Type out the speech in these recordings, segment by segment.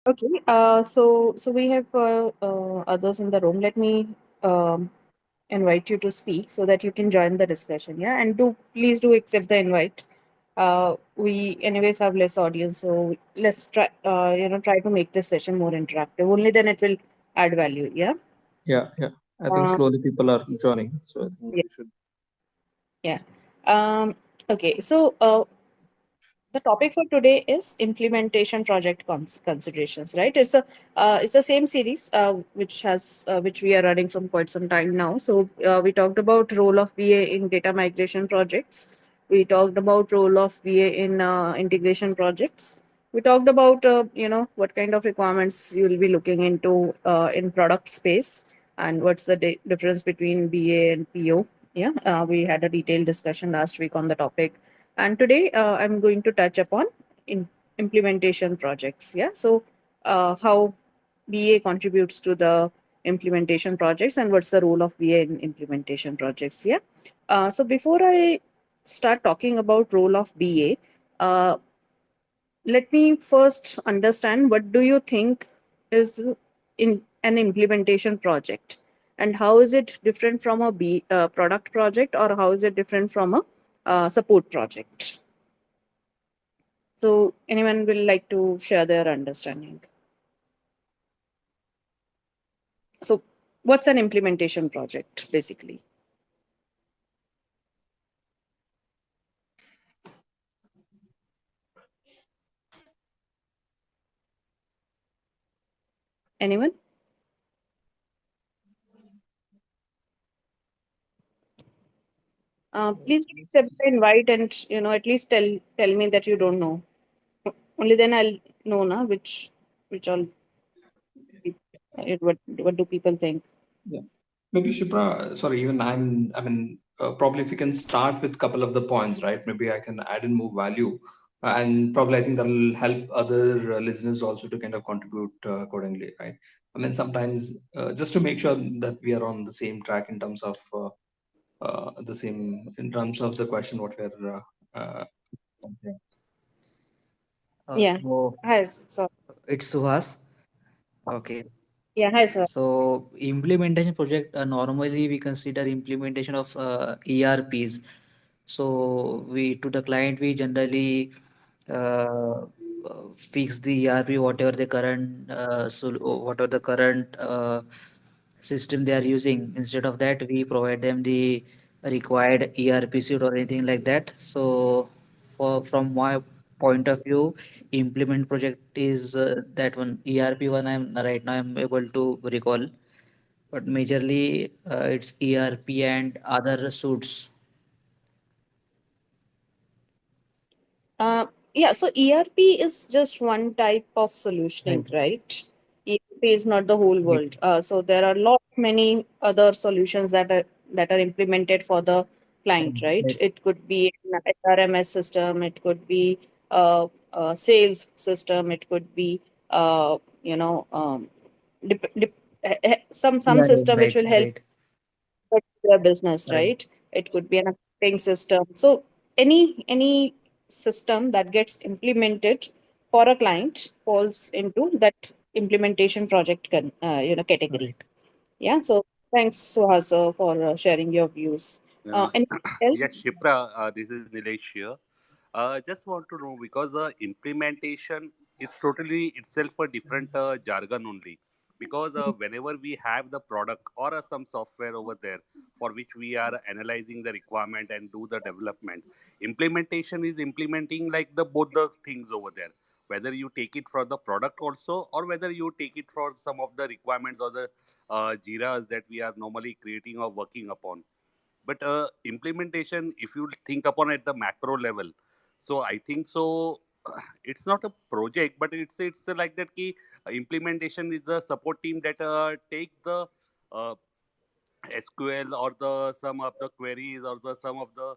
Okay. So we have others in the room. Let me um, invite you to speak so that you can join the discussion. Yeah, and do please do accept the invite. We anyways have less audience, so let's try. Try to make this session more interactive. Only then it will add value. Yeah. Yeah, yeah. I think Um, slowly people are joining, so I think yeah. we should. Yeah. Um, okay. The topic for today is implementation project considerations, right? It's the same series which we are running from quite some time now. So we talked about role of BA in data migration projects. We talked about role of BA in integration projects. We talked about what kind of requirements you will be looking into in product space, and what's the difference between BA and PO. Yeah, we had a detailed discussion last week on the topic, and today I'm going to touch upon in implementation projects. Yeah. So how BA contributes to the implementation projects and what's the role of BA in implementation projects. Yeah. So before I start talking about role of BA, let me first understand what do you think is in an implementation project, and how is it different from a product project, or how is it different from a support project? So, anyone will like to share their understanding? So, what's an implementation project basically? Anyone? Please do accept the invite, and at least tell me that you don't know. Only then I'll know, na, which all what do people think? Yeah. Maybe Shipra, sorry, even I mean, probably if you can start with a couple of the points, right? Maybe I can add in more value. And probably I think that'll help other listeners also to kind of contribute accordingly, right? I mean, sometimes just to make sure that we are on the same track in terms of in terms of the question what we're comparing. Yeah. So Hi. So it's Suhas. Okay. yeah. Hi, sir. So implementation project, normally we consider implementation of ERPs. So we to the client we generally fix the ERP whatever the current whatever the current system they are using. Instead of that, we provide them the required ERP suite or anything like that. So for from my point of view, implement project is that one ERP one. I'm right now I'm able to recall, but majorly it's ERP and other suits. Uh, yeah, so ERP is just one type of Right. solutioning, right? ERP is not the whole Right. world. So there are lot many other solutions that are implemented for the client, right? Right. It could be an RMS system, it could be a sales system, it could be you know some Yeah, system which right, will help right, particular business, right, right? It could be an accounting system. So any system that gets implemented for a client falls into that implementation project category. right. Yeah. So thanks, Suhasa, for sharing your views. Uh, Anything else? yes, Shipra, this is Nilesh here. Just want to know because the implementation is totally itself a different jargon only. Because whenever we have the product or some software over there for which we are analyzing the requirement and do the development, implementation is implementing like the both the things over there. Whether you take it for the product also, or whether you take it for some of the requirements or the Jiras that we are normally creating or working upon. But implementation, if you think upon at the macro level, so I think so it's not a project, but it's like that key implementation is the support team that take the uh, SQL or the some of the queries or the some of the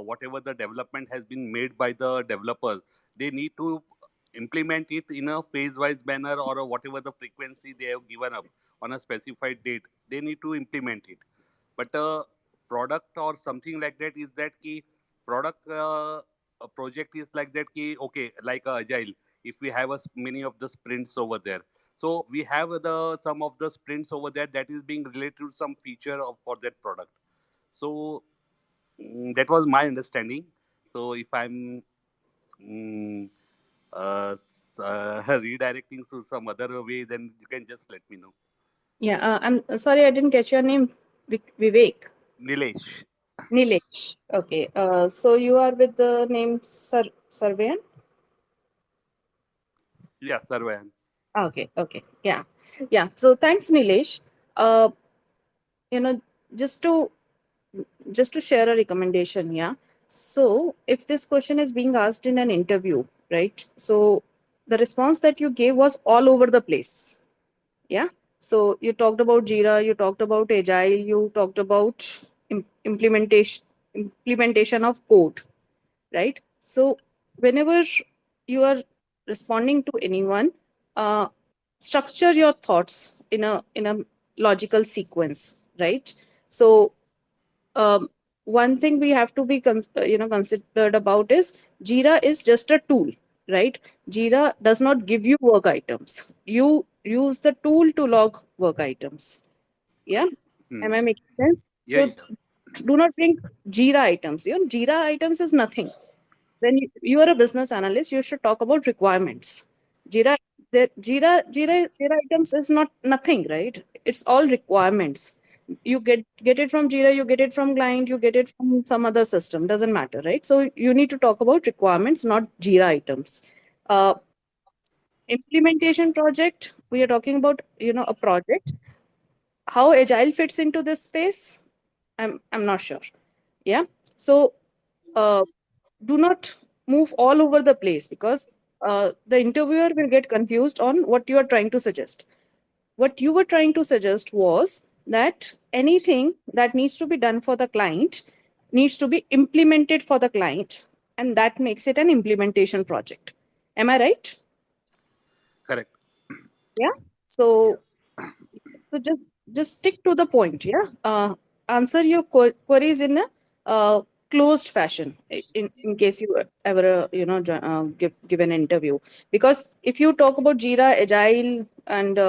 whatever the development has been made by the developers. They need to implement it in a phase-wise manner or whatever the frequency they have given up on a specified date. They need to implement it. But product or something like that is that key product a project is like that key, okay, like agile. if we have many of the sprints over there. So we have the some of the sprints over there that is being related to some feature of for that product. So that was my understanding. So if I'm mm, redirecting to some other way, then you can just let me know. Yeah, I'm sorry, I didn't catch your name. Vivek. Nilesh. Nilesh. Okay. So you are with the name Sarvayan? Yeah, Sarvayan. Okay. Okay. Yeah. Yeah. So thanks, Nilesh. Uh, you know, just to just to share a recommendation. Yeah. So if this question is being asked in an interview, right? So the response that you gave was all over the place. Yeah. So you talked about Jira, you talked about Agile, you talked about implementation of code, right? So whenever you are responding to anyone, uh, structure your thoughts in a logical sequence, right? So um, one thing we have to be considered about is Jira is just a tool, right? Jira does not give you work items. You use the tool to log work items. Yeah, Hmm. am I making sense? Yeah, So yeah. do not bring Jira items. You know, Jira items is nothing. When you are a business analyst, you should talk about requirements. Jira, Jira items is not nothing, right? It's all requirements. You get it from Jira, you get it from client, you get it from some other system. Doesn't matter, right? So you need to talk about requirements, not Jira items. Uh, Implementation project. We are talking about a project. How agile fits into this space? I'm not sure. Yeah. So uh, do not move all over the place because the interviewer will get confused on what you are trying to suggest. What you were trying to suggest was that anything that needs to be done for the client needs to be implemented for the client, and that makes it an implementation project. Am I right? Correct. Yeah. Yeah. So just stick to the point. Yeah. Answer your queries in a closed fashion in case you ever give an interview, because if you talk about Jira, Agile, and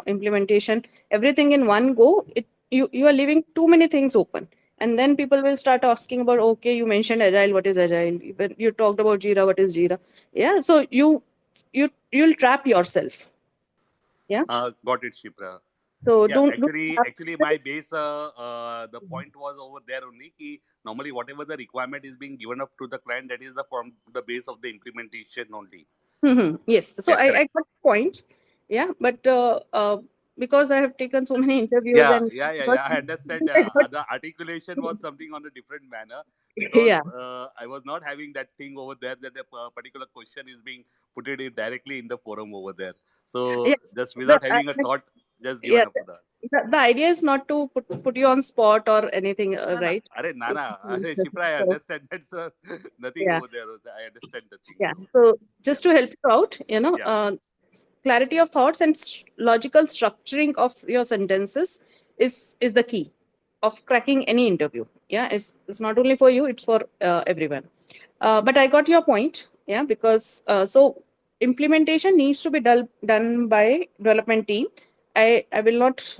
implementation, everything in one go, you are leaving too many things open, and then people will start asking about, okay, you mentioned Agile, what is Agile? When you talked about Jira, what is Jira? Yeah. So you'll trap yourself. Yeah. Got it, Shipra. So Yeah, don't actually, my base, the point was over there only. Ki normally, whatever the requirement is being given up to the client, that is the from the base of the implementation only. Yes. So Yeah, I correct. got the point. Yeah. But because I have taken so many interviews Yeah, and yeah, yeah, because yeah. I understand. I got, The articulation was something on a different manner because yeah. I was not having that thing over there that a particular question is being put it in directly in the forum over there. So Yeah. just The, without having a thought, just given yeah. up to that. The idea is not to put you on spot or anything, No, no, right? no, no. Shipra, I So, understand. That's nothing yeah. over there. I understand the thing. Yeah. So, So yeah, just to help you out, yeah. clarity of thoughts and logical structuring of your sentences is the key of cracking any interview. Yeah, it's not only for you, it's for everyone. But I got your point. Yeah, because so implementation needs to be done by development team. I will not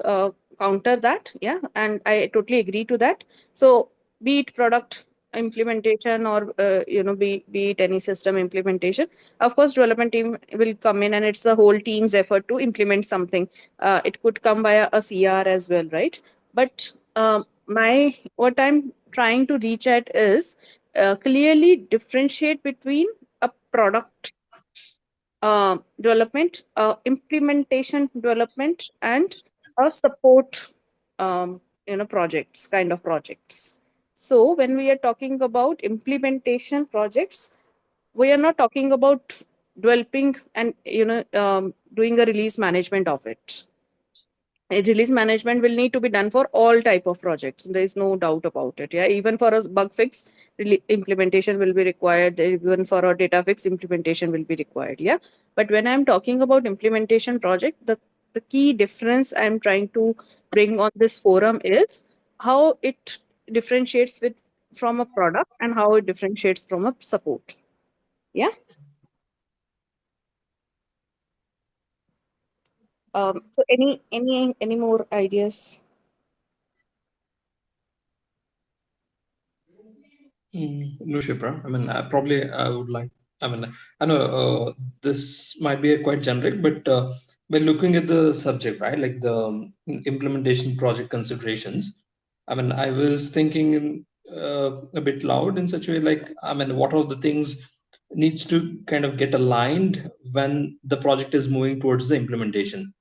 counter that. Yeah, and I totally agree to that. So be it product implementation or be it any system implementation, of course development team will come in and it's the whole team's effort to implement something. It could come via a CR as well, right? But my what I'm trying to reach at is clearly differentiate between a product development, implementation development, and a support projects, kind of projects. So when we are talking about implementation projects, we are not talking about developing and doing a release management of it. Release management will need to be done for all type of projects. There is no doubt about it. Yeah, even for a bug fix, implementation will be required. Even for a data fix, implementation will be required. Yeah, but when I'm talking about implementation project, the key difference I'm trying to bring on this forum is how it differentiates with from a product and how it differentiates from a support. Yeah. So any more ideas? No, Shipra. I mean, probably I would like. I mean, I know this might be a quite generic, but by looking at the subject, right, like the implementation project considerations, I mean, I was thinking a bit loud in such a way, like, I mean, what are the things needs to kind of get aligned when the project is moving towards the implementation,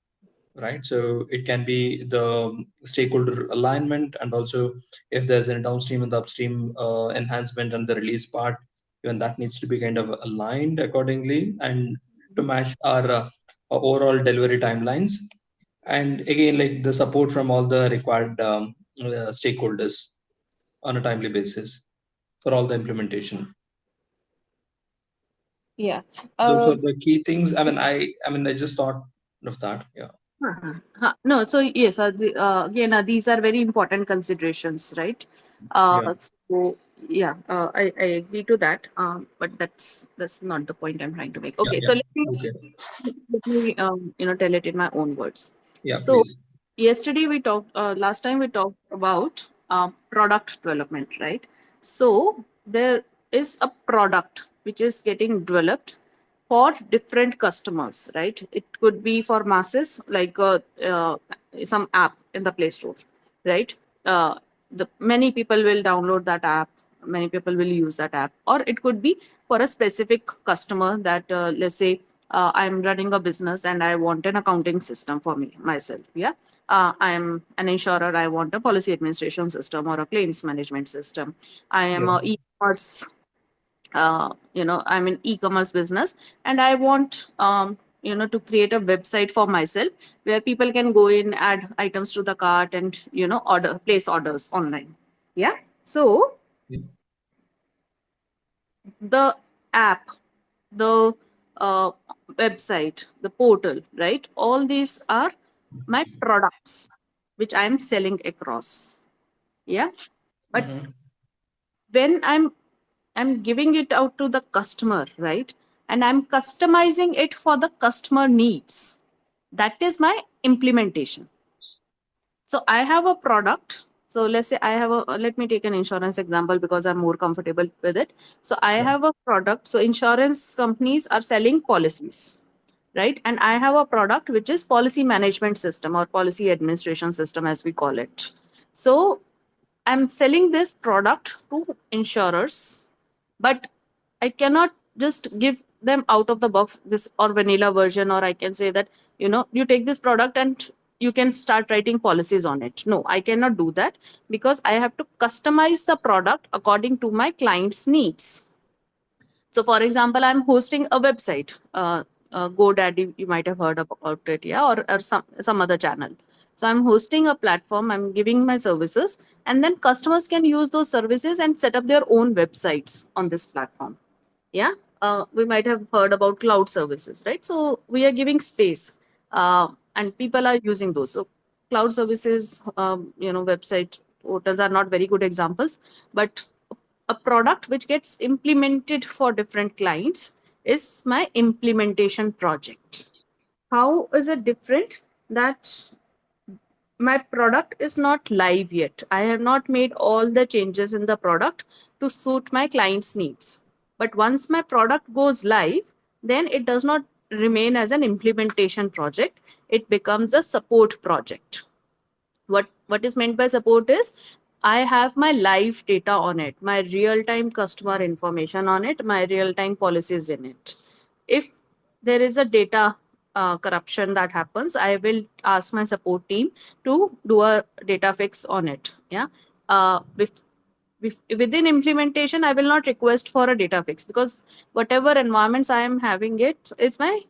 right? So it can be the stakeholder alignment, and also if there's a downstream and the upstream enhancement and the release part, even that needs to be kind of aligned accordingly and to match our overall delivery timelines. And again, like the support from all the required stakeholders on a timely basis for all the implementation. Yeah. Those are the key things. I just thought of that. Yeah. No, so yes, again, these are very important considerations, right? Yeah. So yeah, I agree to that. But that's not the point I'm trying to make. Yeah. Okay, Yeah. so Okay. let me tell it in my own words. Yeah. So Please. yesterday we talked. Last time we talked about product development, right? So there is a product which is getting developed for different customers, right? It could be for masses, like some app in the Play Store, right? Uh, the many people will download that app, many people will use that app, or it could be for a specific customer that let's say I'm running a business and I want an accounting system for me myself. Yeah, I'm an insurer. I want a policy administration system or a claims management system. I am Yeah. a e-commerce I'm in e-commerce business and I want to create a website for myself where people can go in, add items to the cart, and place orders online. Yeah, so Yeah. the app, the uh, website, the portal, right, all these are my products which I am selling across. Yeah, but Mhm. when I'm giving it out to the customer, right? And I'm customizing it for the customer needs. That is my implementation. So I have a product. So let's say I have let me take an insurance example because I'm more comfortable with it. So I Yeah. have a product. So insurance companies are selling policies, right? And I have a product which is policy management system or policy administration system, as we call it. So I'm selling this product to insurers, but I cannot just give them out of the box this or vanilla version, or I can say that, you take this product and you can start writing policies on it. No, I cannot do that because I have to customize the product according to my client's needs. So, for example, I'm hosting a website, GoDaddy, you might have heard about it, yeah, or some other channel. So, I'm hosting a platform, I'm giving my services, and then customers can use those services and set up their own websites on this platform. Yeah, we might have heard about cloud services, right? So, we are giving space, and people are using those. So, cloud services, website portals are not very good examples, but a product which gets implemented for different clients is my implementation project. How is it different? That my product is not live yet. I have not made all the changes in the product to suit my client's needs. But once my product goes live, then it does not remain as an implementation project. It becomes a support project. What is meant by support is I have my live data on it, my real time customer information on it, my real time policies in it. If there is a data corruption that happens, I will ask my support team to do a data fix on it. Yeah, within implementation I will not request for a data fix because whatever environments I am having, it is my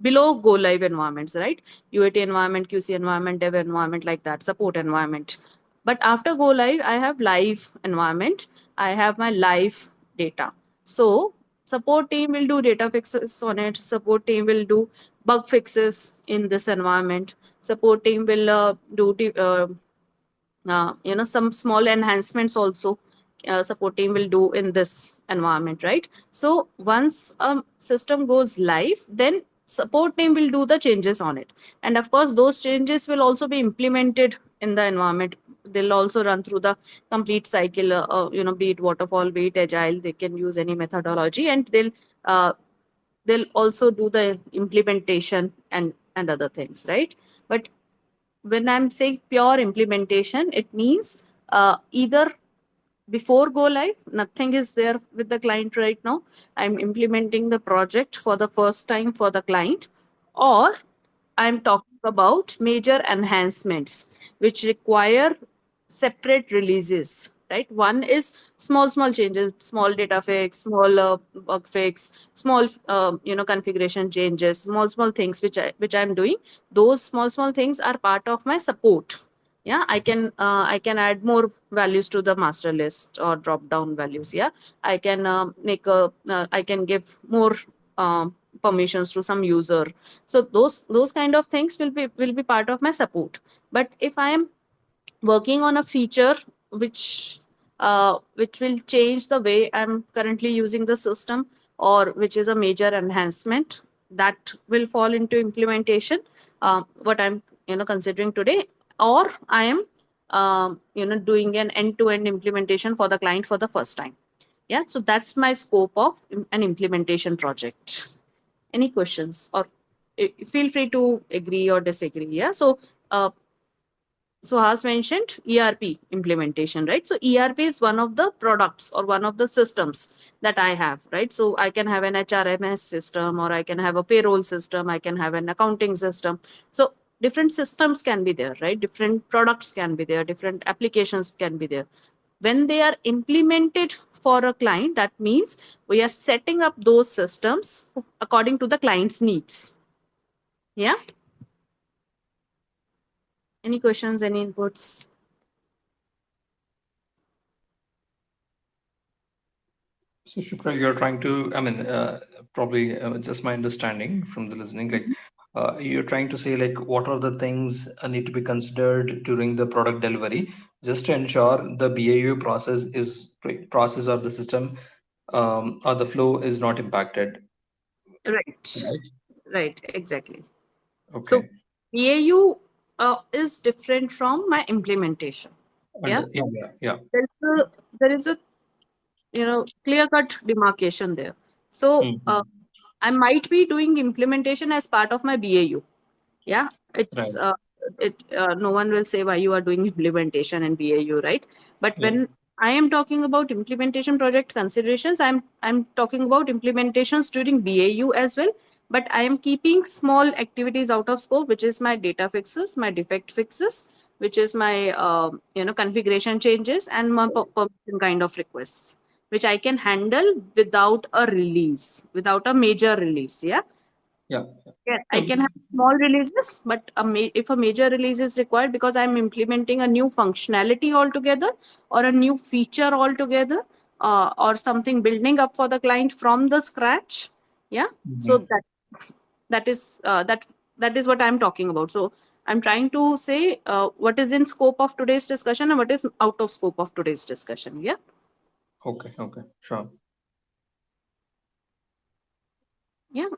below go live environments, right? UAT environment, QC environment, dev environment, like that, support environment. But after go live, I have live environment. I have my live data. So support team will do data fixes on it. Support team will do bug fixes in this environment. Support team will some small enhancements also. Support team will do in this environment, right? So once a system goes live, then support team will do the changes on it. And of course, those changes will also be implemented in the environment. They'll also run through the complete cycle, be it waterfall, be it agile. They can use any methodology, and they'll also do the implementation and other things, right? But when I'm saying pure implementation, it means either before go live, nothing is there with the client right now. I'm implementing the project for the first time for the client, or I'm talking about major enhancements which require separate releases, right? One is small changes, small data fix, small bug fix, small configuration changes, small things which I'm doing. Those small things are part of my support. Yeah, I can add more values to the master list or drop down values. Yeah, I can I can give more permissions to some user. So those kind of things will be part of my support. But if I am working on a feature which will change the way I'm currently using the system, or which is a major enhancement, that will fall into implementation, what I'm considering today. Or I am doing an end-to-end implementation for the client for the first time. Yeah, so that's my scope of an implementation project. Any questions? Or feel free to agree or disagree. Yeah, so as mentioned, ERP implementation, right? So ERP is one of the products or one of the systems that I have, right? So I can have an HRMS system, or I can have a payroll system, I can have an accounting system. So different systems can be there, right? Different products can be there, different applications can be there. When they are implemented for a client, that means we are setting up those systems according to the client's needs. Yeah. Any questions, any inputs? So Shipra, you're trying to, probably just my understanding from the listening, like you're trying to say like what are the things need to be considered during the product delivery, just to ensure the BAU process of the system or the flow is not impacted. Right. Right. Right, exactly. So Okay. BAU is different from my implementation. Yeah, Yeah. there is a clear cut demarcation there. So Mhm. I might be doing implementation as part of my BAU. Yeah, Right. no one will say why you are doing implementation and BAU, right? But Yeah. when I am talking about implementation project considerations, I'm talking about implementations during BAU as well. But I am keeping small activities out of scope, which is my data fixes, my defect fixes, which is my configuration changes, and my permission kind of requests, which I can handle without a release, without a major release. Yeah. Yeah. Yeah, I No, can have small releases, but if a major release is required because I'm implementing a new functionality altogether, or a new feature altogether, or something building up for the client from the scratch. Yeah, so mhm. that is what I'm talking about. So I'm trying to say what is in scope of today's discussion and what is out of scope of today's discussion. Yeah. Okay. Sure. Yeah.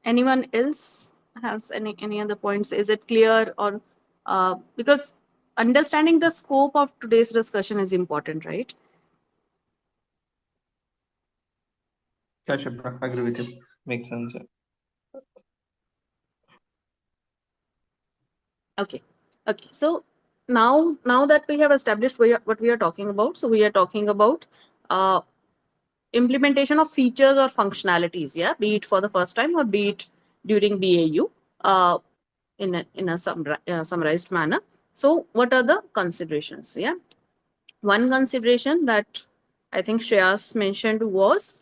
Anyone else has any other points? Is it clear? Or because understanding the scope of today's discussion is important, right? Yeah, Shipra, I agree with you. Makes sense. Yeah. Okay. So now that we have established what we are talking about, so we are talking about uh, implementation of features or functionalities. Yeah, be it for the first time or be it during BAU, in a summarized manner. So what are the considerations? Yeah. One consideration that I think Shreyas mentioned was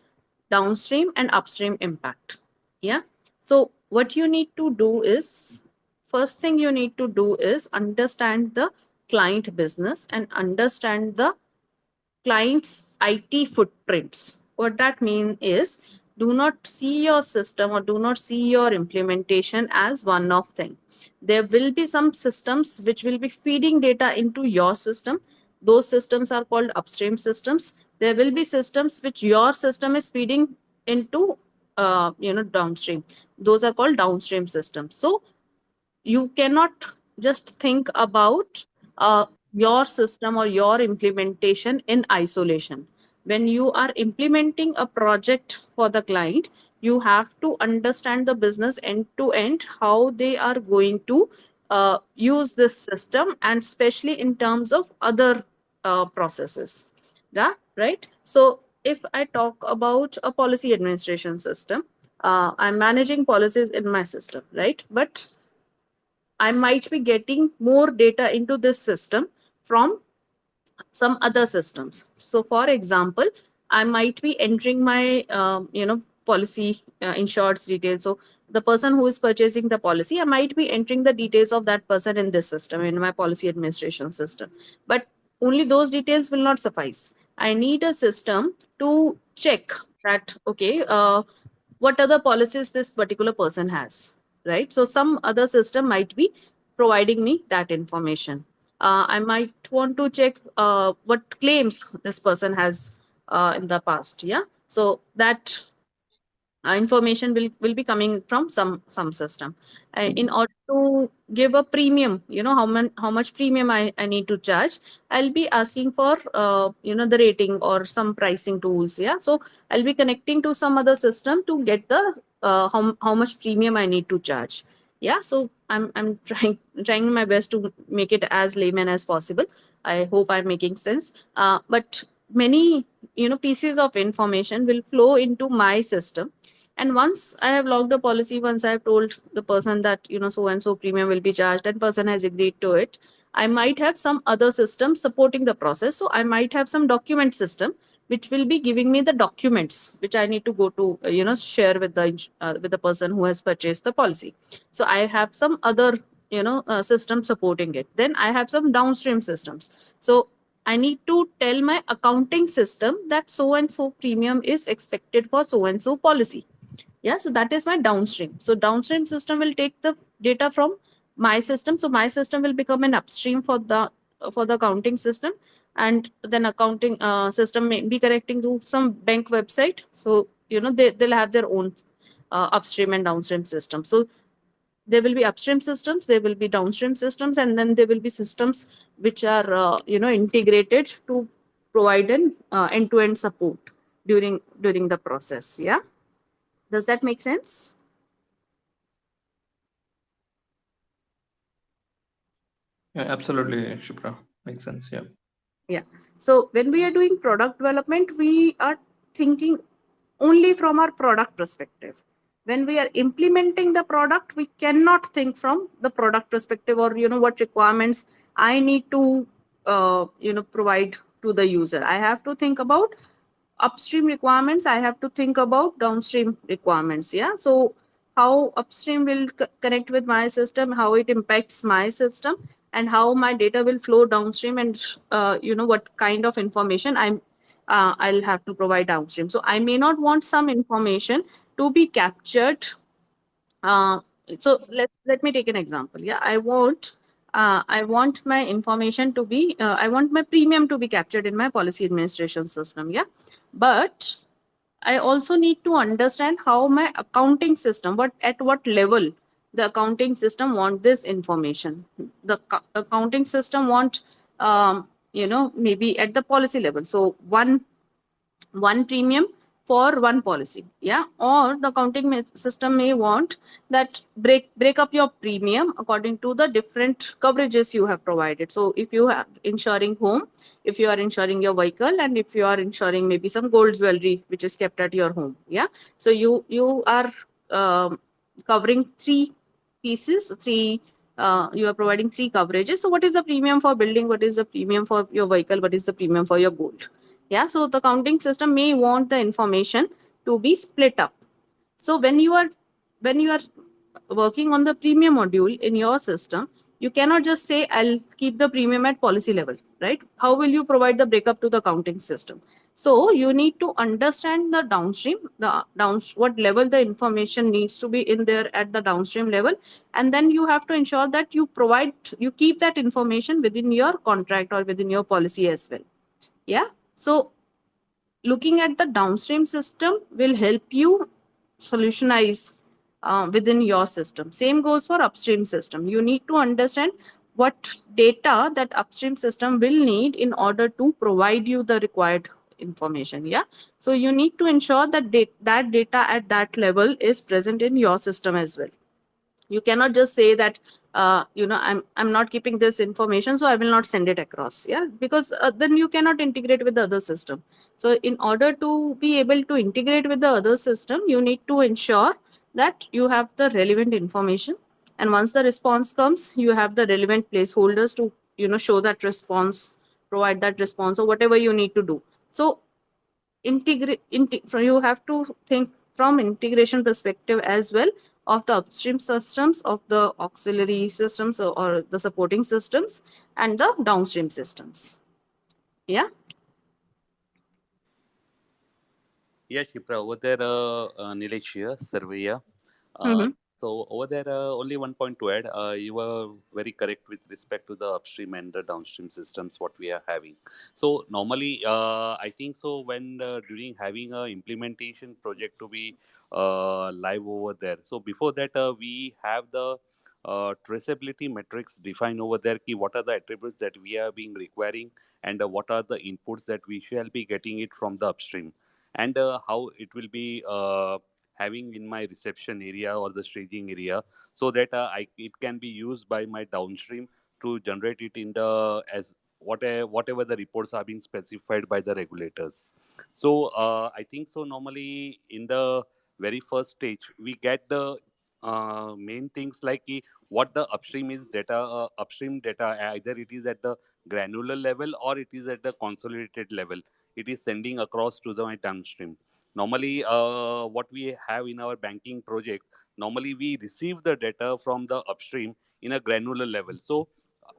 downstream and upstream impact. Yeah. So what you need to do is, first thing you need to do is understand the client business and understand the client's IT footprints. What that means is, do not see your system or do not see your implementation as one off thing. There will be some systems which will be feeding data into your system. Those systems are called upstream systems. There will be systems which your system is feeding into downstream. Those are called downstream systems. So you cannot just think about your system or your implementation in isolation. When you are implementing a project for the client, you have to understand the business end to end, how they are going to use this system, and especially in terms of other processes. Yeah, right. So if I talk about a policy administration system, I'm managing policies in my system, right? But I might be getting more data into this system from some other systems. So, for example, I might be entering my, policy insured's details. So, the person who is purchasing the policy, I might be entering the details of that person in this system, in my policy administration system. But only those details will not suffice. I need a system to check that, okay, what other policies this particular person has, right? So some other system might be providing me that information. I might want to check what claims this person has in the past. Yeah. So that information will be coming from some system. In order to give a premium, how much premium I need to charge, I'll be asking for the rating or some pricing tools. Yeah, so I'll be connecting to some other system to get the how much premium I need to charge. Yeah, so I'm trying my best to make it as layman as possible. I hope I'm making sense. But many pieces of information will flow into my system, and once I have logged a policy, once I have told the person that, so and so premium will be charged, and person has agreed to it, I might have some other system supporting the process. So I might have some document system which will be giving me the documents which I need to go to, share with the person who has purchased the policy. So I have some other, system supporting it. Then I have some downstream systems. So I need to tell my accounting system that so and so premium is expected for so and so policy. Yeah, so that is my downstream. So downstream system will take the data from my system. So my system will become an upstream for the accounting system, and then accounting system may be connecting to some bank website. So they'll have their own upstream and downstream system. So there will be upstream systems, there will be downstream systems, and then there will be systems which are integrated to provide an end-to-end support during the process. Yeah, does that make sense? Yeah, absolutely, Shipra. Makes sense. Yeah. Yeah. So when we are doing product development, we are thinking only from our product perspective. When we are implementing the product, we cannot think from the product perspective, or what requirements I need to provide to the user. I have to think about upstream requirements, I have to think about downstream requirements. Yeah, so how upstream will connect with my system, how it impacts my system, and how my data will flow downstream, and what kind of information I'll have to provide downstream. So I may not want some information to be captured. uh, so let me take an example. Yeah, I want my information to be I want my premium to be captured in my policy administration system. Yeah, but I also need to understand how my accounting system, at what level the accounting system want this information. The accounting system want, maybe at the policy level. So one premium for one policy. Yeah, or the accounting system may want that break up your premium according to the different coverages you have provided. So if you are insuring home, if you are insuring your vehicle, and if you are insuring maybe some gold jewelry which is kept at your home. Yeah, so you are covering three pieces, three you are providing three coverages. So what is the premium for building, what is the premium for your vehicle, what is the premium for your gold? Yeah, so the accounting system may want the information to be split up. So when you are working on the premium module in your system, you cannot just say I'll keep the premium at policy level, right? How will you provide the breakup to the accounting system? So you need to understand the downstream, what level the information needs to be in there at the downstream level, and then you have to ensure that you keep that information within your contract or within your policy as well. Yeah, so looking at the downstream system will help you solutionize within your system. Same goes for upstream system. You need to understand what data that upstream system will need in order to provide you the required information. Yeah. So you need to ensure that that data at that level is present in your system as well. You cannot just say that I'm not keeping this information, so I will not send it across. Yeah, because then you cannot integrate with the other system. So in order to be able to integrate with the other system, you need to ensure that you have the relevant information, and once the response comes, you have the relevant placeholders to show that response, provide that response, or whatever you need to do. So you have to think from integration perspective as well, of the upstream systems, of the auxiliary systems, or the supporting systems, and the downstream systems. Yeah. Yeah, Shipra, over there, Nilesh here, Surveyor. Mm-hmm. So over there, only one point to add. You were very correct with respect to the upstream and the downstream systems what we are having. So normally, I think so when during having a implementation project to be live over there. So before that, we have the traceability metrics defined over there. Ki what are the attributes that we are being requiring, and what are the inputs that we shall be getting it from the upstream, and how it will be having in my reception area or the staging area, so that it can be used by my downstream to generate it in the as whatever the reports are being specified by the regulators. So I think so normally in the very first stage we get the main things like what the upstream is data, upstream data, either it is at the granular level or it is at the consolidated level, it is sending across to the my downstream. Normally, what we have in our banking project, normally we receive the data from the upstream in a granular level. So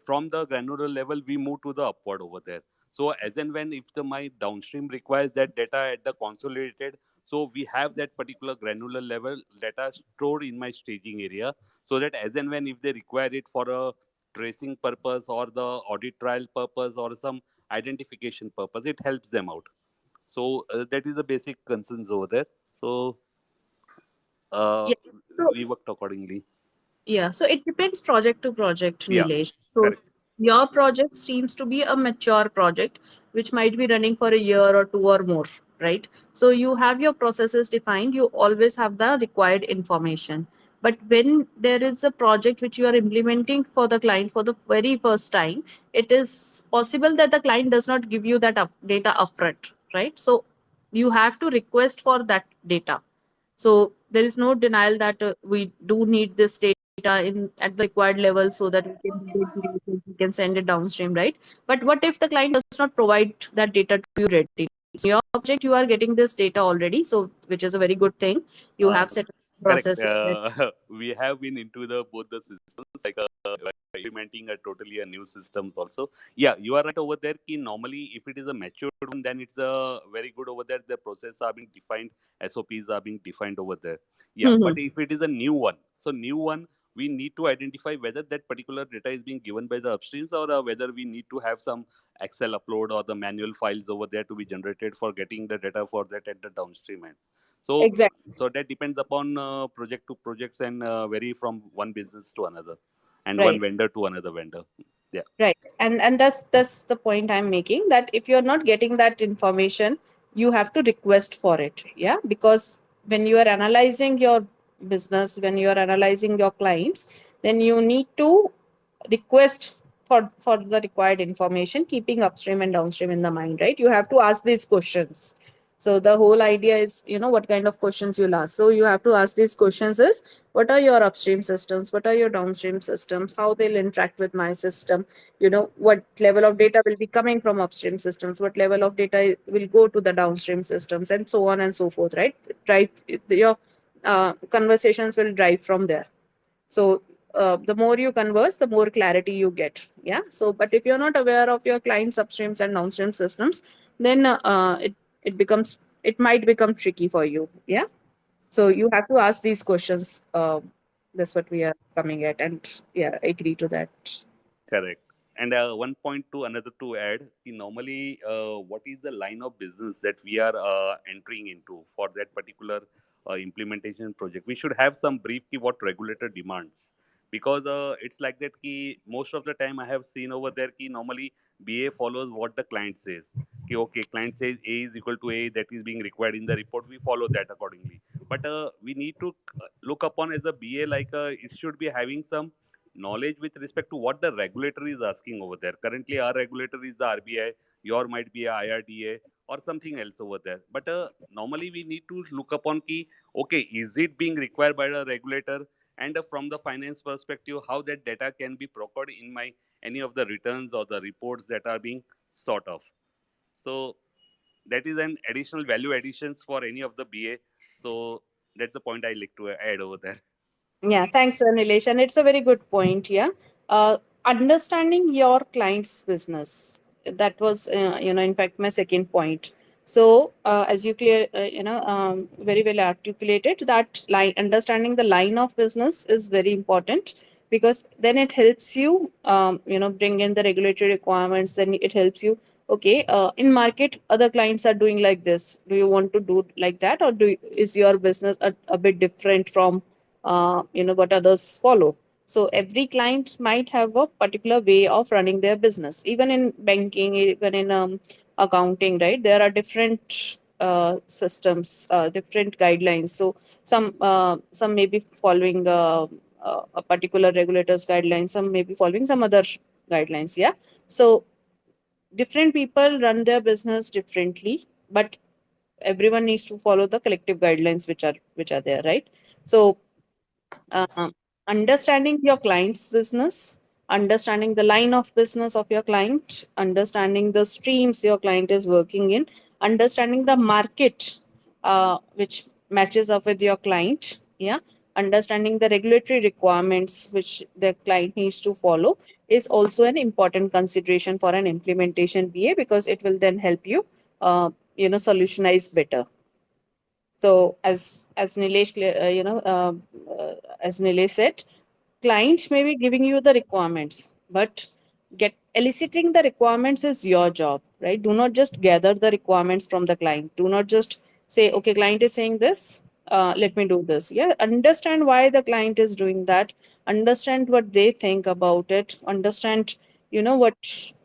from the granular level, we move to the upward over there. So as and when if the my downstream requires that data at the consolidated, so we have that particular granular level data stored in my staging area, so that as and when if they require it for a tracing purpose or the audit trial purpose or some identification purpose, it helps them out. So that is the basic concerns over there. So uh, Yeah. So we worked accordingly. yeah, so it depends project to project, Yeah, Nilesh. So correct. your project seems to be a mature project, which might be running for a year or two or more, right? So you have your processes defined, you always have the required information. But when there is a project which you are implementing for the client for the very first time, it is possible that the client does not give you that data upfront, right? So you have to request for that data. So there is no denial that we do need this data in at the required level so that we can send it downstream, right? But what if the client does not provide that data to you ready? So your object, you are getting this data already, so which is a very good thing. You Uh, have set up Correct. processes. We have been into the both the systems, like implementing a totally a new systems also. Yeah, you are right over there. Ki normally, if it is a matured one, then it's a very good over there. The process are being defined, SOPs are being defined over there. Yeah, but Mhm. if it is a new one, so new one, we need to identify whether that particular data is being given by the upstreams, or whether we need to have some Excel upload or the manual files over there to be generated for getting the data for that at the downstream end. So Exactly. so that depends upon project to projects, and vary from one business to another and one Right. vendor to another vendor. Yeah, Right. And that's the point I'm making, that if you're not getting that information, you have to request for it. Yeah. Because when you are analyzing your business, when you are analyzing your clients, then you need to request for the required information, keeping upstream and downstream in the mind, right? You have to ask these questions. So the whole idea is, what kind of questions you'll ask. So you have to ask these questions is, what are your upstream systems? What are your downstream systems? How they'll interact with my system? What level of data will be coming from upstream systems? What level of data will go to the downstream systems, and so on and so forth, right? Right. Your conversations will drive from there. So the more you converse, the more clarity you get. Yeah. So, but if you're not aware of your client's upstreams and downstream systems, then it might become tricky for you. Yeah. So you have to ask these questions. That's what we are coming at, and yeah, I agree to that. correct. And one point to another to add, normally what is the line of business that we are entering into for that particular implementation project, we should have some brief ki what regulator demands. Because it's like that ki most of the time I have seen over there ki normally BA follows what the client says. Ki okay, client says A is equal to A, that is being required in the report. We follow that accordingly. But we need to look upon as a BA like it should be having some knowledge with respect to what the regulator is asking over there. Currently, our regulator is the RBI, your might be a IRDA or something else over there. But normally, we need to look upon key, okay, is it being required by the regulator? And from the finance perspective, how that data can be procured in my any of the returns or the reports that are being sought of. So that is an additional value additions for any of the BA. So that's the point I like to add over there. Yeah, thanks, Nilesh. And it's a very good point. Yeah. Understanding your client's business. That was, in fact, my second point. So, as you very well articulated, that line, understanding the line of business is very important because then it helps you, bring in the regulatory requirements. Then it helps you. Okay, in market, other clients are doing like this. Do you want to do like that, or is your business a bit different from what others follow? So every client might have a particular way of running their business. Even in banking, even in accounting, right? There are different systems, different guidelines. So some may be following a particular regulator's guidelines. Some may be following some other guidelines. Yeah. So different people run their business differently, but everyone needs to follow the collective guidelines which are there, right? So uh, understanding your client's business, understanding the line of business of your client, understanding the streams your client is working in, understanding the market which matches up with your client, yeah, understanding the regulatory requirements which the client needs to follow is also an important consideration for an implementation BA because it will then help you, solutionize better. So as Nilesh, as Nilesh said, client may be giving you the requirements, but get eliciting the requirements is your job, right? Do not just gather the requirements from the client. Do not just say, okay, client is saying this, let me do this. Yeah, understand why the client is doing that. Understand what they think about it. Understand, what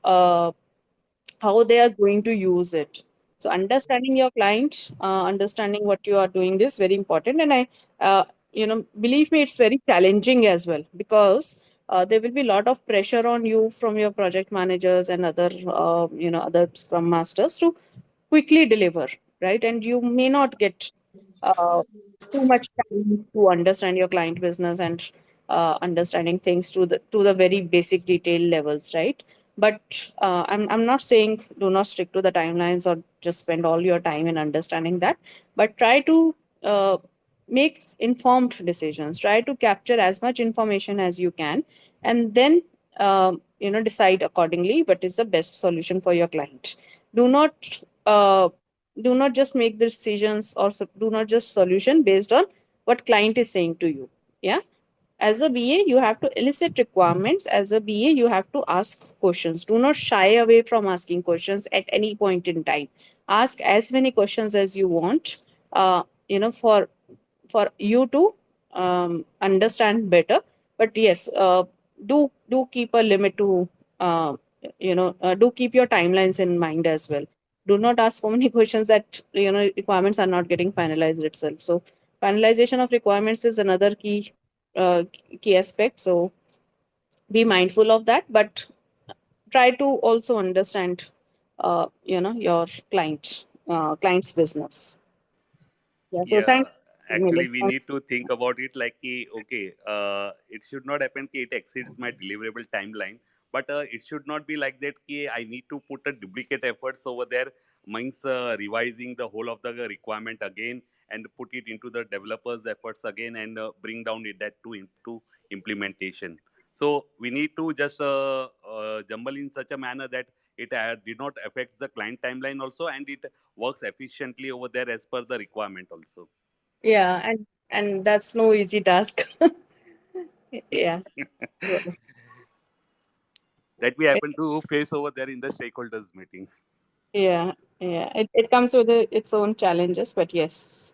how they are going to use it. So understanding your client, understanding what you are doing is very important. And believe me, it's very challenging as well because there will be a lot of pressure on you from your project managers and other scrum masters to quickly deliver, right? And you may not get uh, too much time to understand your client business and understanding things to the very basic detail levels, right? But I'm not saying do not stick to the timelines or just spend all your time in understanding that, but try to make informed decisions. Try to capture as much information as you can, and then decide accordingly what is the best solution for your client. Do not uh, do not just make the decisions or do not just solution based on what client is saying to you. Yeah, as a BA, you have to elicit requirements. As a BA, you have to ask questions. Do not shy away from asking questions at any point in time. Ask as many questions as you want, for you to understand better. But yes, do keep a limit to, do keep your timelines in mind as well. Do not ask so many questions that, requirements are not getting finalized itself. So finalization of requirements is another uh, key aspect. So be mindful of that, but try to also understand, your client's business. Yeah. So Yeah, thanks, actually, Nilesh. we need to think about it like, okay, it should not happen that it exceeds my deliverable timeline, but it should not be like that. I need to put a duplicate efforts over there, means revising the whole of the requirement again and put it into the developers' efforts again and bring down it that to implementation. So we need to just jumble in such a manner that it did not affect the client timeline also, and it works efficiently over there as per the requirement also. Yeah, and that's no easy task. Yeah. So, That we happen to face over there in the stakeholders meeting. yeah, yeah. It comes with its own challenges, but yes.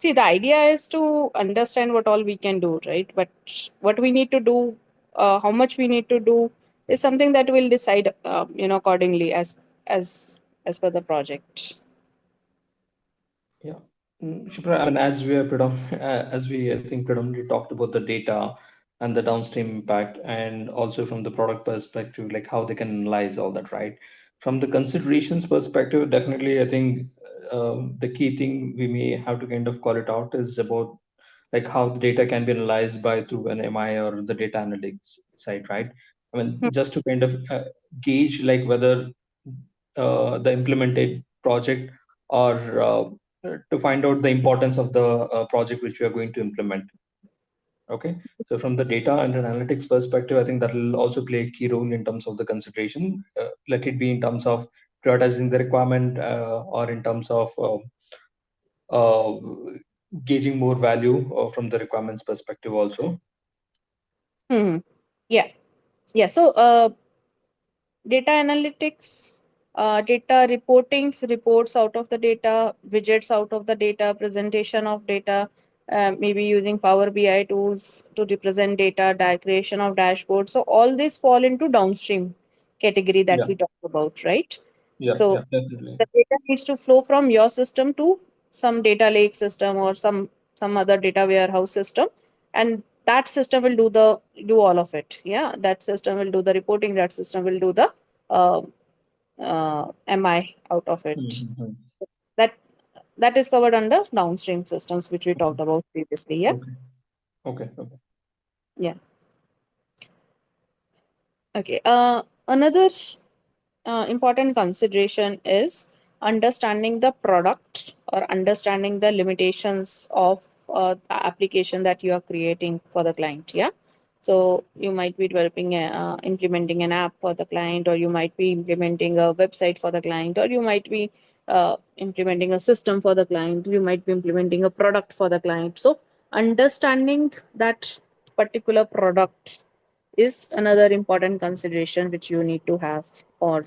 See, the idea is to understand what all we can do, right? But what we need to do, how much we need to do, is something that we'll decide, accordingly as per the project. Yeah. Shipra, I mean, as we are as we I think predominantly talked about the data and the downstream impact, and also from the product perspective, like how they can analyze all that, right? From the considerations perspective, definitely, I think the key thing we may have to kind of call it out is about like how the data can be analyzed by through an MI or the data analytics side, right? I mean, just to kind of gauge like whether the implemented project or to find out the importance of the project which we are going to implement. Okay, so from the data and analytics perspective, I think that will also play a key role in terms of the consideration, let it be in terms of prioritizing the requirement or in terms of uh, gauging more value from the requirements perspective also. Hmm. Yeah. Yeah. So, data analytics, data reportings, reports out of the data, widgets out of the data, presentation of data, maybe using Power BI tools to represent data, creation of dashboards. So all these fall into downstream category that Yeah, we talked about, right? yeah, So yeah, definitely. the data needs to flow from your system to some data lake system or some other data warehouse system, and that system will do all of it. Yeah, that system will do the reporting, that system will do the uh, MI out of it. Mm-hmm. that that is covered under downstream systems, which we Okay, talked about previously. Yeah. okay, okay, okay. Yeah. Okay. Another important consideration is understanding the product or understanding the limitations of the application that you are creating for the client. Yeah. So you might be implementing an app for the client, or you might be implementing a website for the client, or you might be implementing a system for the client, you might be implementing a product for the client. So understanding that particular product is another important consideration which you need to have, or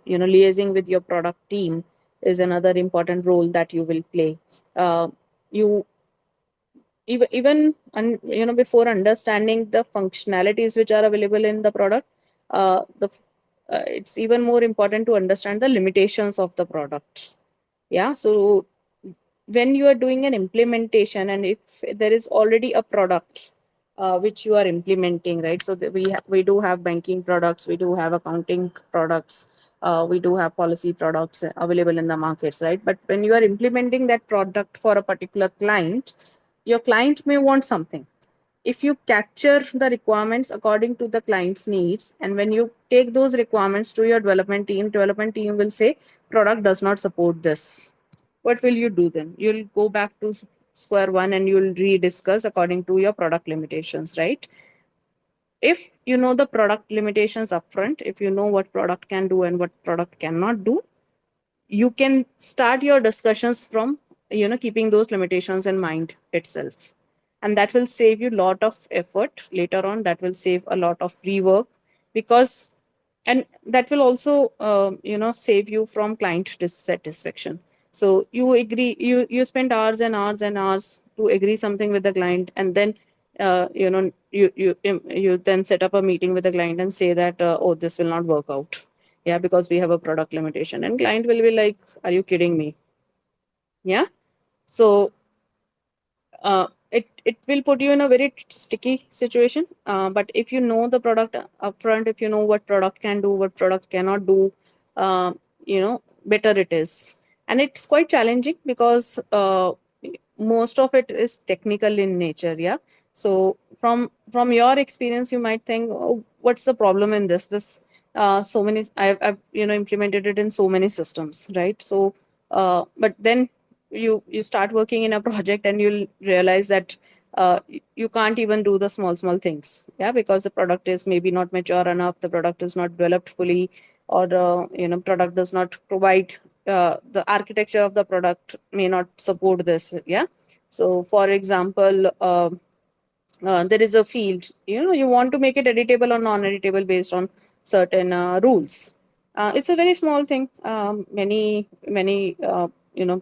liaising with your product team is another important role that you will play. You before understanding the functionalities which are available in the product, it's even more important to understand the limitations of the product. Yeah. So when you are doing an implementation, and if there is already a product which you are implementing, right? So we do have banking products, we do have accounting products, we do have policy products available in the markets, right? But when you are implementing that product for a particular client, your client may want something. If you capture the requirements according to the client's needs, and when you take those requirements to your development team will say product does not support this. What will you do then? You'll go back to square one and you'll rediscuss according to your product limitations, right? If you know the product limitations upfront, if you know what product can do and what product cannot do, you can start your discussions from keeping those limitations in mind itself, and that will save you a lot of effort later on, that will save a lot of rework, because and that will also save you from client dissatisfaction. So you agree, you spend hours and hours and hours to agree something with the client, and then you then set up a meeting with the client and say that oh, this will not work out, yeah, because we have a product limitation, and client will be like, are you kidding me? Yeah. So it will put you in a very sticky situation. But if you know the product upfront, if you know what product can do, what product cannot do, better it is. And it's quite challenging because most of it is technical in nature. Yeah. So from your experience, you might think, oh, what's the problem in this? So many I've implemented it in so many systems, right? So but then you start working in a project and you'll realize that you can't even do the small things, yeah, because the product is maybe not mature enough, the product is not developed fully, or the product does not provide the architecture of the product may not support this. Yeah. So for example, there is a field, you want to make it editable or non-editable based on certain rules. It's a very small thing. Many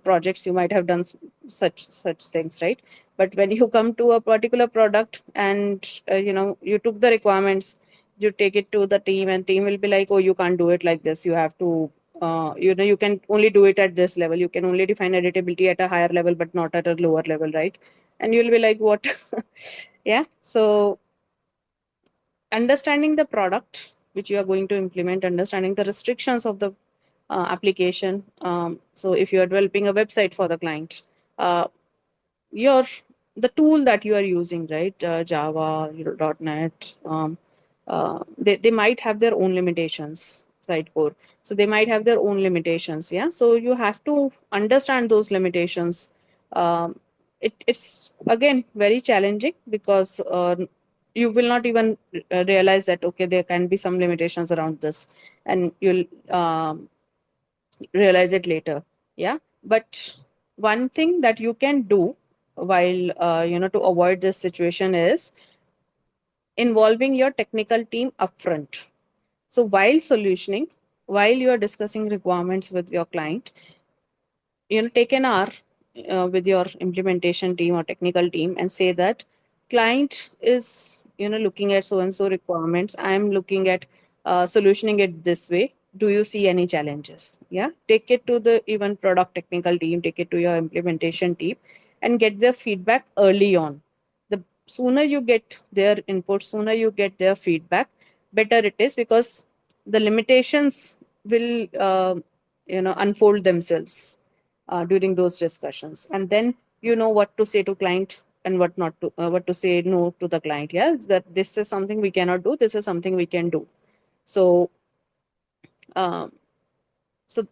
projects you might have done such things, right? But when you come to a particular product and you took the requirements, you take it to the team, and team will be like, oh, you can't do it like this, you have to you can only do it at this level, you can only define editability at a higher level but not at a lower level, right? And you'll be like, what? Yeah. So understanding the product which you are going to implement, understanding the restrictions of the application. So if you are developing a website for the client, uh, your the tool that you are using, right? Java, .NET, they might have their own limitations, side core. So they might have their own limitations. Yeah. So you have to understand those limitations. It's again very challenging because you will not even realize that okay, there can be some limitations around this, and you'll realize it later. Yeah. But one thing that you can do while to avoid this situation is involving your technical team upfront. So while solutioning, while you are discussing requirements with your client, take an hour with your implementation team or technical team and say that client is looking at so and so requirements, I am looking at solutioning it this way, do you see any challenges? Yeah, take it to the even product technical team, take it to your implementation team, and get their feedback early on. The sooner you get their input, sooner you get their feedback, better it is, because the limitations will unfold themselves during those discussions, and then you know what to say to client and what not to what to say no to the client. Yeah, that this is something we cannot do, this is something we can do. So um, so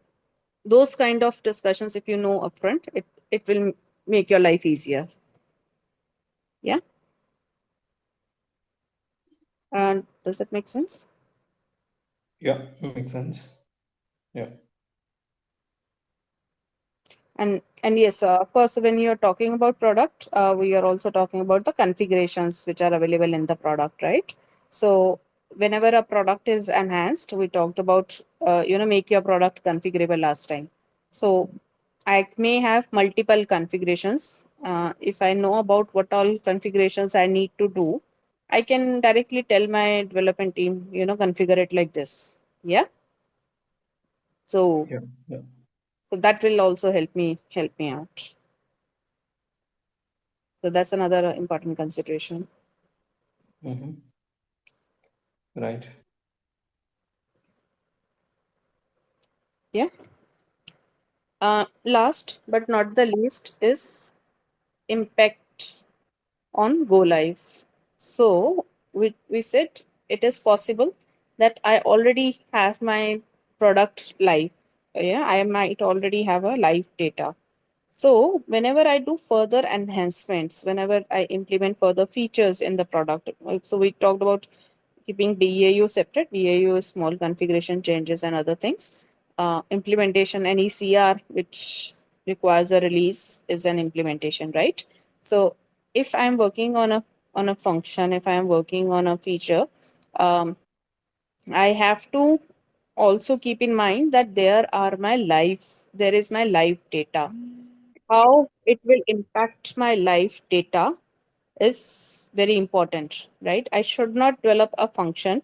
those kind of discussions, if you know upfront, it will make your life easier. Yeah. And does that make sense? Yeah, makes sense. Yeah. And yes, of course, when you're talking about product, we are also talking about the configurations which are available in the product, right? So whenever a product is enhanced, we talked about make your product configurable last time. So I may have multiple configurations. If I know about what all configurations I need to do, I can directly tell my development team, configure it like this. Yeah. So Yeah. Yeah. so that will also help me out. So that's another important consideration. Mm-hmm. Right. Yeah. Last but not the least is impact on go live. So we said it is possible that I already have my product live. Yeah, I might already have a live data. So whenever I do further enhancements, whenever I implement further features in the product, so we talked about keeping BAU separate. BAU is small configuration changes and other things. Implementation and ECR, which requires a release, is an implementation, right? So if I'm working on a function, if I am working on a feature, um, I have to also keep in mind that there is my live data. How it will impact my live data is very important, right? I should not develop a function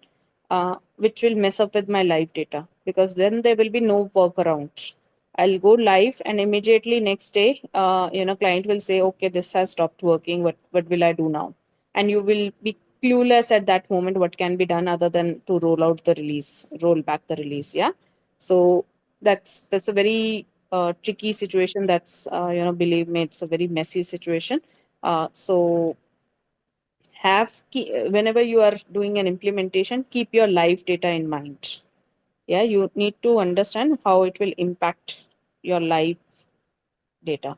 which will mess up with my live data, because then there will be no workaround. I'll go live and immediately next day, client will say, okay, this has stopped working. What will I do now? And you will be clueless at that moment what can be done other than to roll back the release. Yeah. So that's a very tricky situation. That's believe me, it's a very messy situation. So whenever you are doing an implementation, keep your live data in mind. Yeah, you need to understand how it will impact your live data.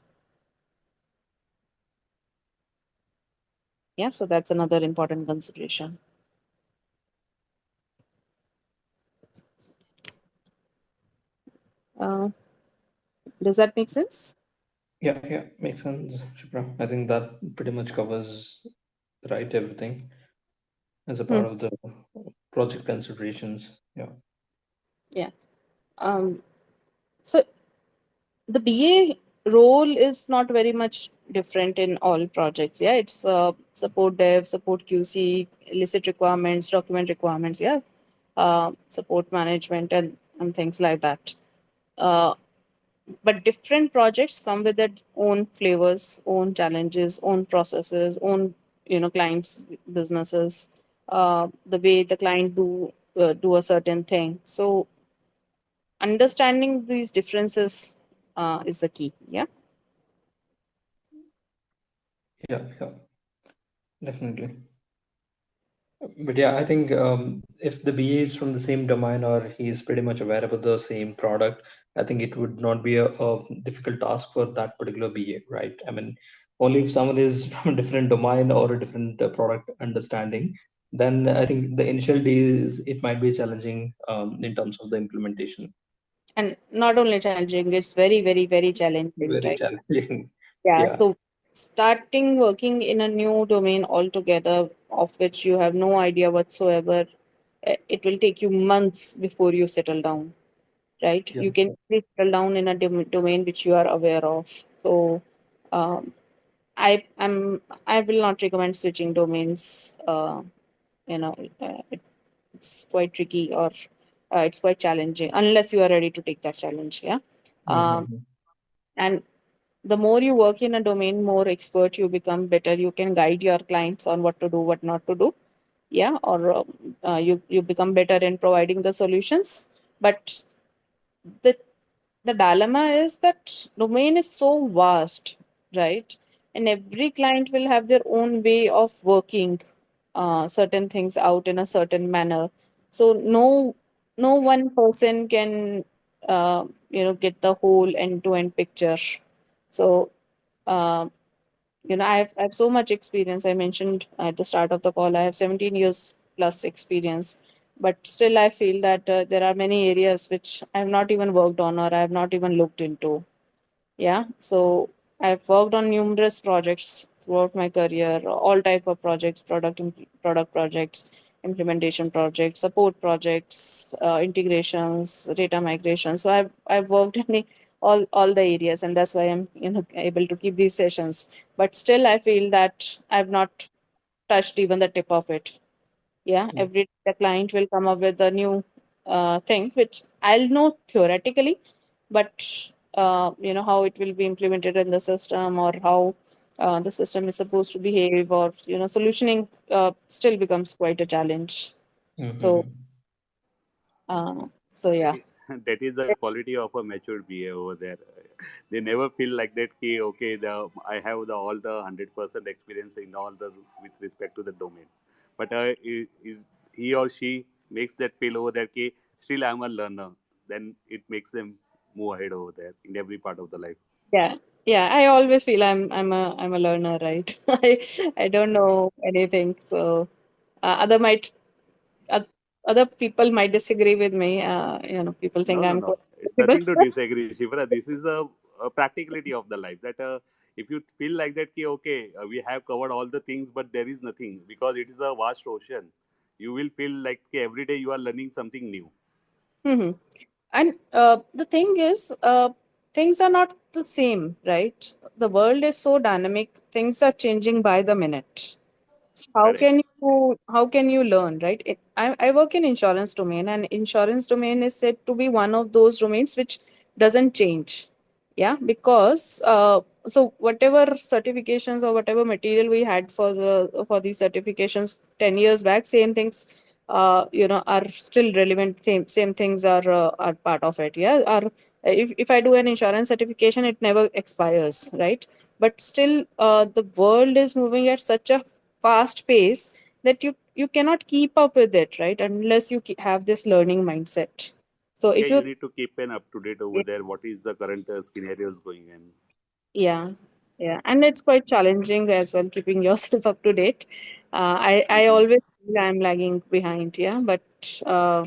Yeah, so that's another important consideration. uh, does that make sense? Yeah, yeah, makes sense, Shipra. I think that pretty much covers right everything as a Hmm. part of the project considerations. Yeah. Yeah. um, so the BA role is not very much different in all projects. Yeah, it's support dev, support QC, illicit requirements, document requirements. Yeah, support management and things like that. Uh, but different projects come with their own flavors, own challenges, own processes, own clients, businesses, the way the client do a certain thing. So understanding these differences is the key. Yeah. Yeah, definitely. But yeah, I think if the BA is from the same domain or he is pretty much aware about the same product, I think it would not be a difficult task for that particular BA, right? I mean, only if someone is from a different domain or a different product understanding, then I think the initial days it might be challenging in terms of the implementation. And not only challenging, it's very, very, very challenging, Very right? challenging. Yeah. Yeah. So starting working in a new domain altogether, of which you have no idea whatsoever, it will take you months before you settle down, right? Yeah. You can easily settle down in a domain which you are aware of. So um, I will not recommend switching domains. You know, it's quite tricky, or it's quite challenging unless you are ready to take that challenge. Yeah. Um, Mm-hmm. and the more you work in a domain, more expert you become, better you can guide your clients on what to do, what not to do. Yeah. Or you become better in providing the solutions. But the the dilemma is that domain is so vast, right? And every client will have their own way of working certain things out in a certain manner. So no one person can get the whole end to end picture. So uh, I have so much experience. I mentioned at the start of the call, I have 17 years plus experience, but still I feel that there are many areas which I have not even worked on or I have not even looked into. Yeah. So I've worked on numerous projects throughout my career, all type of projects, product projects, implementation projects, support projects, integrations, data migration. So I've worked in all the areas, and that's why I'm able to keep these sessions. But still, I feel that I've not touched even the tip of it. Yeah, Yeah. every the client will come up with a new thing which I'll know theoretically, but how it will be implemented in the system, or how the system is supposed to behave, or solutioning still becomes quite a challenge. So Mm-hmm. yeah. That is the quality of a mature BA over there. They never feel like that. Ki, okay, I have all the 100% experience in all the with respect to the domain, but he or she makes that feel over there. Ki, still I'm a learner. Then it makes them move ahead over there in every part of the life. Yeah, yeah. I always feel I'm a learner, right? I don't know anything, so other oth- other people might disagree with me. People think No, no, I'm no. quite It's capable. nothing to disagree, Shivra. This is the practicality of the life. That if you feel like that, ki, okay, we have covered all the things, but there is nothing because it is a vast ocean. You will feel like ki, every day you are learning something new. Hmm. And the thing is, things are not the same, right? The world is so dynamic. Things are changing by the minute. So Correct. how can you learn, right? I work in insurance domain, and insurance domain is said to be one of those domains which doesn't change. Yeah, because so whatever certifications or whatever material we had for these certifications 10 years back, same things are still relevant. Same things are part of it. Yeah, are if I do an insurance certification, it never expires, right? But still, the world is moving at such a fast pace that you cannot keep up with it, right? Unless you have this learning mindset. So Yeah, if you you need to keep an up to date over there. What is the current scenarios going in? Yeah, yeah, and it's quite challenging as well keeping yourself up to date. I always feel I'm lagging behind, yeah, uh,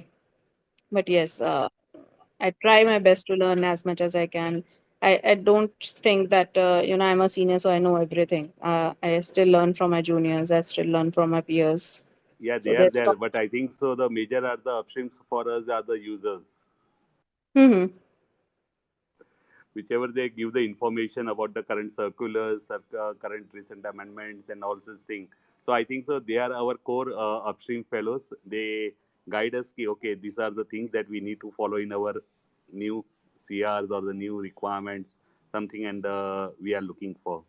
but yes, I try my best to learn as much as I can. I don't think that I'm a senior, so I know everything. I still learn from my juniors. I still learn from my peers. Yeah, So they are there's there, but I think so. The major are the upstreams for us are the users. mm-hmm. whichever they give the information about the current circulars, current recent amendments, and all such thing. So I think so. They are our core upstream fellows. They guide us. Ki, okay, these are the things that we need to follow in our new CRs or the new requirements, something, and we are looking for.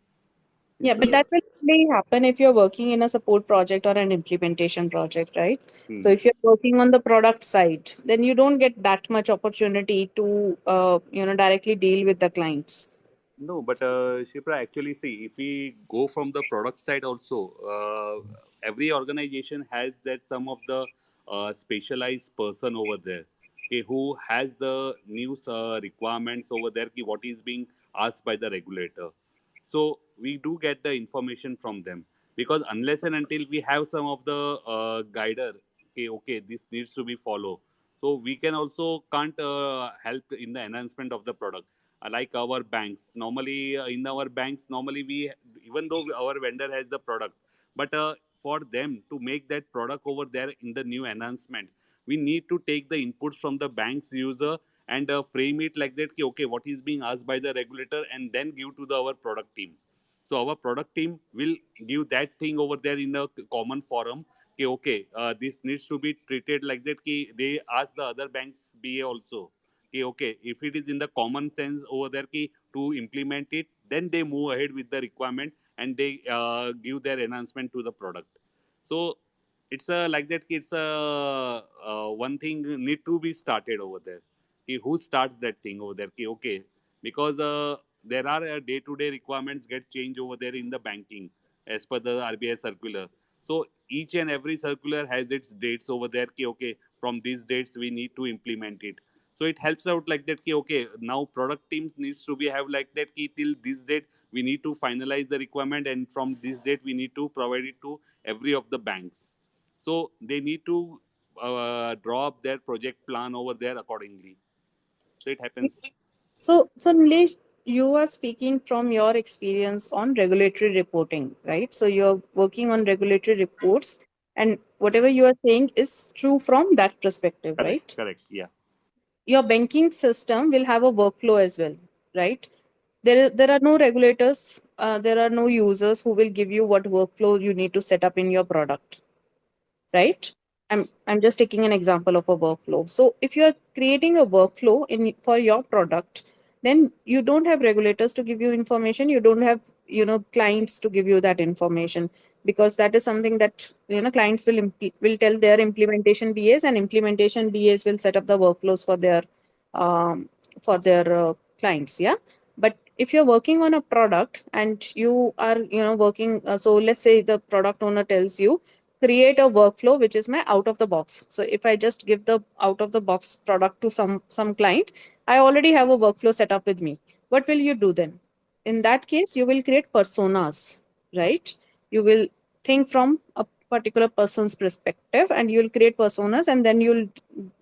Yeah, but So, that will only happen if you're working in a support project or an implementation project, right? So if you're working on the product side, then you don't get that much opportunity to, directly deal with the clients. no, but Shipra, actually, see, if we go from the product side also, every organization has that some of the specialized person over there, okay, who has the news requirements over there, ki what is being asked by the regulator. So we do get the information from them, because unless and until we have some of the guider, okay, this needs to be followed. So we can also can't help in the enhancement of the product. Like our banks, normally in our banks, normally we, even though our vendor has the product, but for them to make that product over there in the new enhancement, we need to take the inputs from the bank's user and frame it like that, okay, what is being asked by the regulator, and then give to our product team. So our product team will give that thing over there in a common forum. Okay, this needs to be treated like that. They ask the other banks BA also. Okay, if it is in the common sense over there to implement it, then they move ahead with the requirement, and they give their enhancement to the product. So it's like that. It's one thing need to be started over there. Who starts that thing over there? Okay, because there are day-to-day requirements get changed over there in the banking as per the RBI circular. So each and every circular has its dates over there. Okay, from these dates we need to implement it. So it helps out like that. Okay, now product teams needs to be have like that. Till this date we need to finalize the requirement, and from this date we need to provide it to every of the banks. So they need to draw up their project plan over there accordingly. So it happens. So Nilesh, you are speaking from your experience on regulatory reporting, right? So you're working on regulatory reports, and whatever you are saying is true from that perspective, right? Correct. Yeah. Your banking system will have a workflow as well, right? There are no regulators, there are no users who will give you what workflow you need to set up in your product, right? I'm just taking an example of a workflow. So if you are creating a workflow in for your product, then you don't have regulators to give you information. You don't have clients to give you that information, because that is something that clients will tell their implementation BAs, and implementation BAs will set up the workflows um, for their clients. Yeah, but if you're working on a product and you are working, so let's say the product owner tells you create a workflow which is my out of the box. So if I just give the out of the box product to some client, I already have a workflow set up with me. What will you do then? In that case, you will create personas, right? You will think from a particular person's perspective, and you'll create personas, and then you'll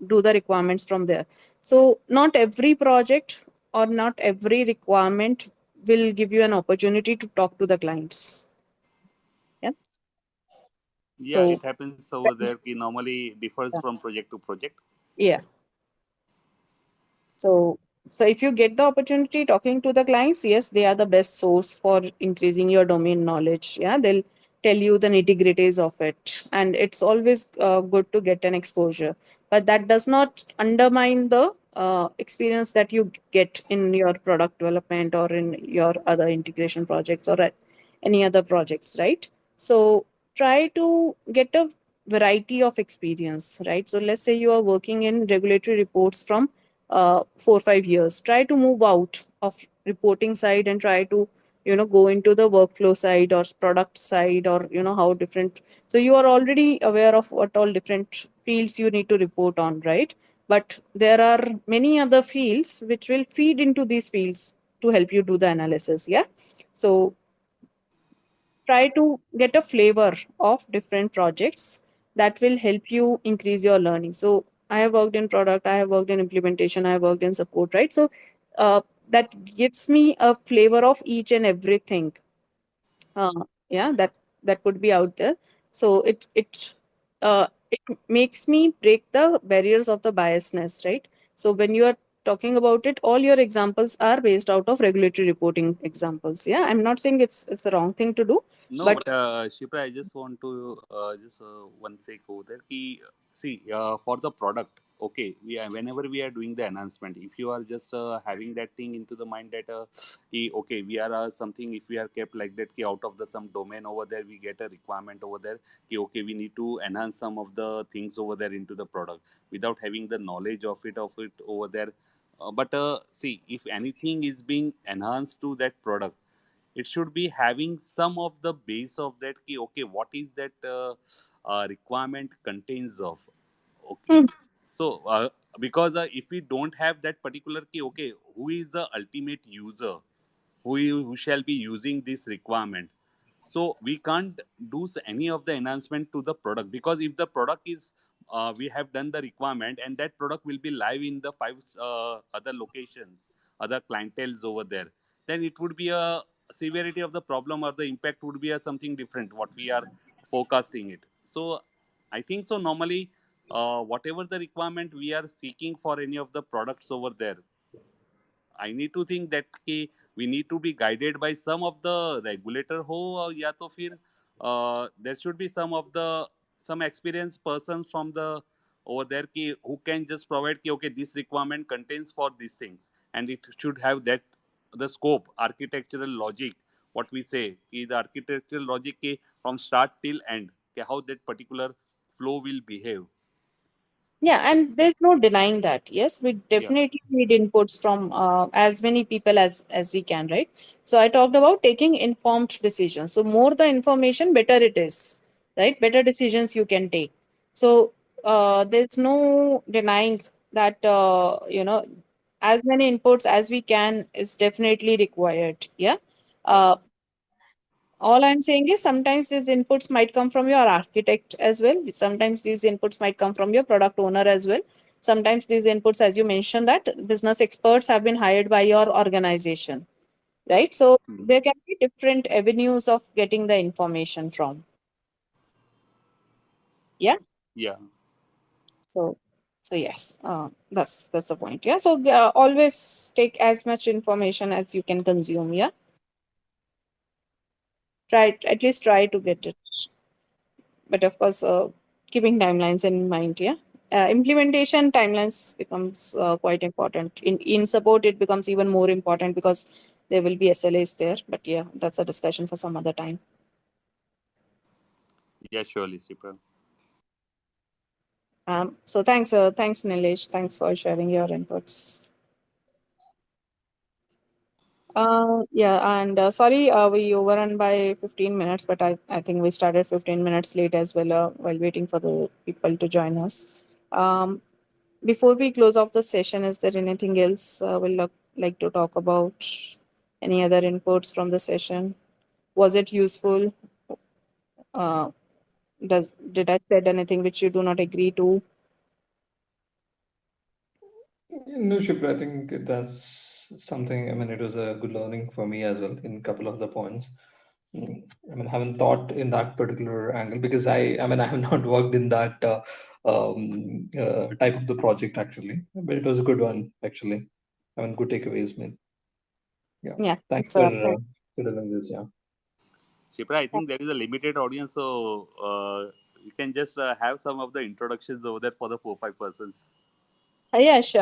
do the requirements from there. So not every project or not every requirement will give you an opportunity to talk to the clients. Yeah. Yeah, So it happens over there. Normally differs yeah. from project to project. Yeah. So, so if you get the opportunity talking to the clients, yes, they are the best source for increasing your domain knowledge. Yeah, they'll tell you the nitty-gritties of it, and it's always good to get an exposure. But that does not undermine the experience that you get in your product development or in your other integration projects or any other projects, right? So try to get a variety of experience, right? So let's say you are working in regulatory reports from 4 or 5 years. Try to move out of reporting side and try to go into the workflow side or product side, or how different. So you are already aware of what all different fields you need to report on, right? But there are many other fields which will feed into these fields to help you do the analysis. Yeah. So try to get a flavor of different projects that will help you increase your learning. So I have worked in product, I have worked in implementation, I have worked in support, right? So that gives me a flavor of each and everything. Yeah, that could be out there. So it makes me break the barriers of the biasness, right? So when you are talking about it, all your examples are based out of regulatory reporting examples. Yeah, I'm not saying it's a wrong thing to do, No, but but Shipra, I just want to just one sec over there. Ki, see, for the product, okay, we are, whenever we are doing the enhancement, if you are just having that thing into the mind that, okay, we are something, if we are kept like that, ki out of the some domain over there, we get a requirement over there, ki, okay, we need to enhance some of the things over there into the product without having the knowledge of it over there. But see, if anything is being enhanced to that product, it should be having some of the base of that ki, okay, what is that requirement contains of, okay. hmm, So because if we don't have that particular key, okay, who is the ultimate user, who shall be using this requirement, so we can't do any of the enhancement to the product, because if the product is we have done the requirement and that product will be live in the five other locations, other clienteles over there, then it would be a severity of the problem, or the impact would be a something different what we are forecasting it. So I think so normally whatever the requirement we are seeking for any of the products over there, I need to think that we need to be guided by some of the regulator हो, और या तो फिर there should be some experienced persons from the over there who can just provide okay, this requirement contains for these things, and it should have that the scope, architectural logic, what we say the architectural logic from start till end, how that particular flow will behave. yeah, and there's no denying that. Yes, we Yeah. definitely need inputs from as many people as we can, right? So I talked about taking informed decisions. So more the information, better it is, right? Better decisions you can take. So there's no denying that as many inputs as we can is definitely required. Yeah. Yeah. Uh, all I'm saying is sometimes these inputs might come from your architect as well. Sometimes these inputs might come from your product owner as well. Sometimes these inputs, as you mentioned, that business experts have been hired by your organization, right? So Mhm. there can be different avenues of getting the information from. Yeah. Yeah. So yes, that's the point. Yeah. So always take as much information as you can consume. Yeah. At least try to get it. But of course, keeping timelines in mind. Yeah. Implementation timelines becomes quite important. In support, it becomes even more important because there will be SLAs there. But yeah, that's a discussion for some other time. Yeah, surely, Sipra. So thanks Nilesh. Thanks for sharing your inputs. Yeah, and sorry, we overrun by 15 minutes, but I think we started 15 minutes late as well while waiting for the people to join us. Um, Before we close off the session, is there anything else we'll like to talk about? Any other inputs from the session? Was it useful? Uh, did I said anything which you do not agree to? No, Shipra, I think that's something. I mean, it was a good learning for me as well in a couple of the points. I mean, I haven't thought in that particular angle because I mean, I have not worked in that type of the project actually, but it was a good one actually. I mean, good takeaways, man. Yeah, Yeah, thanks thanks. for doing this. Yeah. Shipra, I think there is a limited audience, so you can just have some of the introductions over there for the 4 5 persons. Yeah, sure.